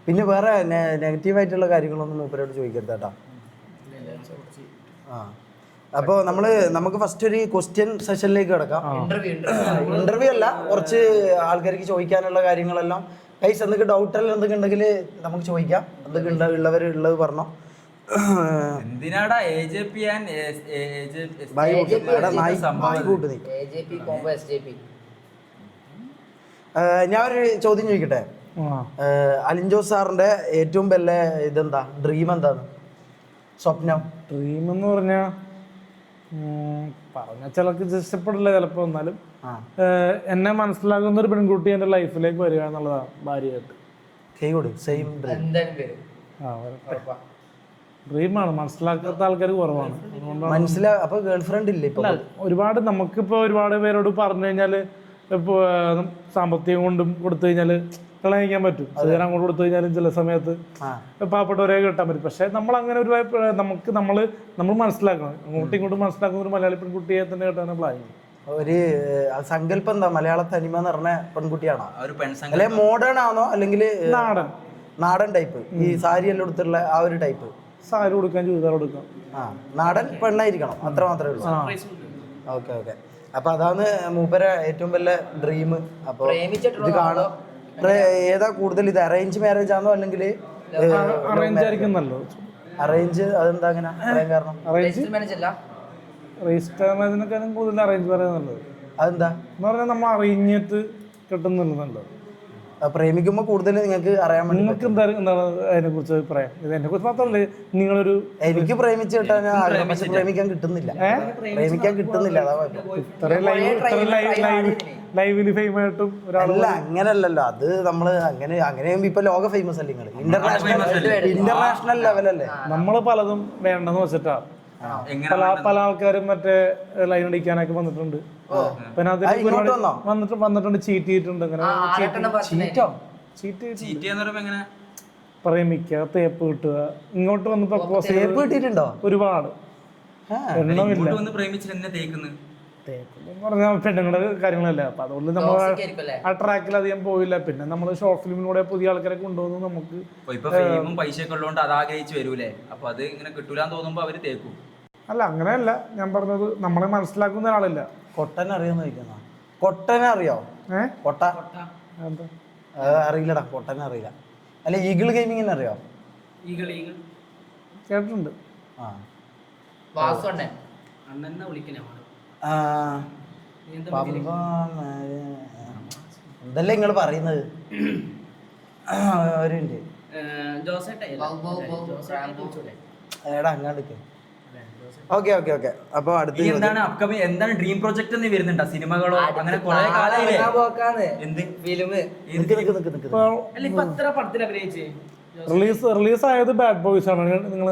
പിന്നെ വേറെ നെഗറ്റീവായിട്ടുള്ള കാര്യങ്ങളൊന്നും മൂപ്പരോട് ചോദിക്കരുത് കേട്ടോ. ആ അപ്പോൾ നമുക്ക് ഫസ്റ്റ് ഒരു ക്വസ്റ്റ്യൻ സെഷനിലേക്ക് കിടക്കാം. ഇന്റർവ്യൂ അല്ല, കുറച്ച് ആൾക്കാർക്ക് ചോദിക്കാനുള്ള കാര്യങ്ങളെല്ലാം. ഗൈസ് എന്തൊക്കെ ഡൗട്ടെല്ലാം എന്തൊക്കെ ഉണ്ടെങ്കിൽ നമുക്ക് ചോദിക്കാം. എന്തൊക്കെ ഉള്ളത് പറഞ്ഞോ. എന്തിനാടാ ഞാനൊരു ചോദ്യം ചോദിക്കട്ടെ. അലിൻജോ സാറിന്റെ ഏറ്റവും വലിയ ഇതെന്താ, ഡ്രീം എന്താണ്, സ്വപ്നം? ഡ്രീം എന്ന് പറഞ്ഞാൽ ചിലർക്ക് ഇഷ്ടപ്പെടില്ല ചിലപ്പോൾ, എന്നാലും എന്നെ മനസ്സിലാക്കുന്ന ഒരു പെൺകുട്ടി എൻ്റെ ലൈഫിലേക്ക് വരിക എന്നുള്ളതാണ് ഭാര്യയായിട്ട്. ഡ്രീമാണ്. മനസ്സിലാക്കാത്ത ആൾക്കാർ കുറവാണ്. അപ്പൊ ഗേൾഫ്രണ്ട് ഇല്ല ഇപ്പൊ? ഒരുപാട് നമുക്കിപ്പോൾ ഒരുപാട് പേരോട് പറഞ്ഞു കഴിഞ്ഞാൽ ഇപ്പോൾ സാമ്പത്തികം കൊണ്ടും കൊടുത്തു കഴിഞ്ഞാൽ കളയിക്കാൻ പറ്റും. അതിന് അങ്ങോട്ട് കൊടുത്തു കഴിഞ്ഞാലും ചില സമയത്ത് പാവപ്പെട്ടവരെ കിട്ടാൻ പറ്റും. പക്ഷെ നമ്മൾ അങ്ങനെ ഒരു നമ്മൾ മനസ്സിലാക്കണം, അങ്ങോട്ടും ഇങ്ങോട്ടും മനസ്സിലാക്കുന്ന ഒരു മലയാളി പെൺകുട്ടിയെ തന്നെ കിട്ടാൻ പ്ലാൻ. ഒരു സങ്കല്പം എന്താ, മലയാള തനിമ എന്ന് പറഞ്ഞ പെൺകുട്ടിയാണോ, അല്ലെ മോഡേൺ ആണോ, അല്ലെങ്കിൽ നാടൻ ടൈപ്പ്, ഈ സാരി എല്ലാം എടുത്തുള്ള ആ ഒരു ടൈപ്പ്? സാരി കൊടുക്കാൻ, ചുരിദാർ കൊടുക്കാം. നാടൻ പെണ്ണായിരിക്കണം, അത്ര മാത്രമേ ഉള്ളൂ. Okay okay. അപ്പൊ അതാണ് മൂപ്പര ഏറ്റവും വലിയ ഡ്രീം. അപ്പൊ ഇത് കാണും. ഏതാ കൂടുതൽ, ഇത് അറേഞ്ച് മാരേജ് ആണോ അല്ലെങ്കിൽ അറേഞ്ച് ആയിരിക്കും നല്ലത്? അറേഞ്ച്, അതെന്താ അങ്ങനെ പറയാൻ കാരണം? രജിസ്റ്റർ മാരേജിനെക്കാളും കൂടുതൽ അറേഞ്ച് മാരേജ് നല്ലത്. അതെന്താ എന്ന് പറഞ്ഞാൽ നമ്മൾ അറിഞ്ഞിട്ട് കിട്ടുന്നില്ല നല്ലത്. പ്രേമിക്കുമ്പോ കൂടുതൽ നിങ്ങൾക്ക് അറിയാൻ വേണ്ടി. നിങ്ങൾക്ക് എന്താണ് അതിനെ കുറിച്ച് അഭിപ്രായം? ഇതിനെ കുറിച്ച് മാത്രമല്ല, നിങ്ങളൊരു എനിക്ക് പ്രേമിച്ച് കിട്ടാൻ ആഗ്രഹം, പക്ഷെ പ്രേമിക്കാൻ കിട്ടുന്നില്ല. ലൈവില് ഫെയിം ആയിട്ടും ഒരാളല്ല. അങ്ങനല്ലല്ലോ അത്. അങ്ങനെയാകുമ്പോ ഇപ്പൊ ലോക ഫേമസ് അല്ലേ നിങ്ങൾ? ഇന്റർനാഷണൽ ലെവലല്ലേ? നമ്മള് പലതും വേണ്ടെന്ന് വെച്ചിട്ടാ പല ആൾക്കാരും മറ്റേ ലൈൻ അടിക്കാനൊക്കെ വന്നിട്ടുണ്ട്. പിന്നെ അതിന് വന്നിട്ടുണ്ട്, ചീറ്റ് ചെയ്തിട്ടുണ്ട്. അങ്ങനെ പ്രേമിക്കുക, തേപ്പ് കിട്ടുക, ഇങ്ങോട്ട് വന്ന് പ്രപ്പോസ് കിട്ടിയിട്ടുണ്ടോ? ഒരുപാട് എണ്ണമില്ല. പറഞ്ഞാൽ പെണ്ണുങ്ങളുടെ കാര്യങ്ങളല്ല. അപ്പൊ അതുകൊണ്ട് നമ്മൾ ആ ട്രാക്കിൽ അധികം പോയില്ല. പിന്നെ നമ്മൾ ഷോർട്ട് ഫിലിമിലൂടെ പുതിയ ആൾക്കാരെ കൊണ്ടുവന്ന് നമുക്ക് പൈസയൊക്കെ ഉള്ളതുകൊണ്ട് അത് ആഗ്രഹിച്ച് വരൂലേ, അപ്പൊ അത് ഇങ്ങനെ കിട്ടൂലെന്ന് തോന്നുമ്പോ അവര് തേക്കും. അല്ല, അങ്ങനെയല്ല ഞാൻ പറഞ്ഞത്. നമ്മളെ മനസ്സിലാക്കുന്ന ഒരാളില്ല. കൊട്ടനെ അറിയാന്ന് ചോദിക്കുന്ന. കൊട്ടനെ അറിയോ? കൊട്ട അറിയില്ലടാ, കൊട്ടനെ അറിയില്ല. അല്ല, ഈഗിൾ ഗെയിമിങ്ങിനെ അറിയോ? കേട്ടിട്ടുണ്ട്. എന്തല്ലേ നിങ്ങൾ പറയുന്നത്? ഒരു മിനിറ്റ് എടാ, അങ്ങാണ്ട്. Okay okay okay. അപ്പൊ അടുത്ത എന്താണ് ഡ്രീം പ്രൊജക്ട് എന്ന് വരുന്നുണ്ടോ? സിനിമകളോ? അങ്ങനെ കുറെ കാലം റിലീസ് ആയത് ബാഡ് ബോയ്സ് ആണ്. നിങ്ങൾ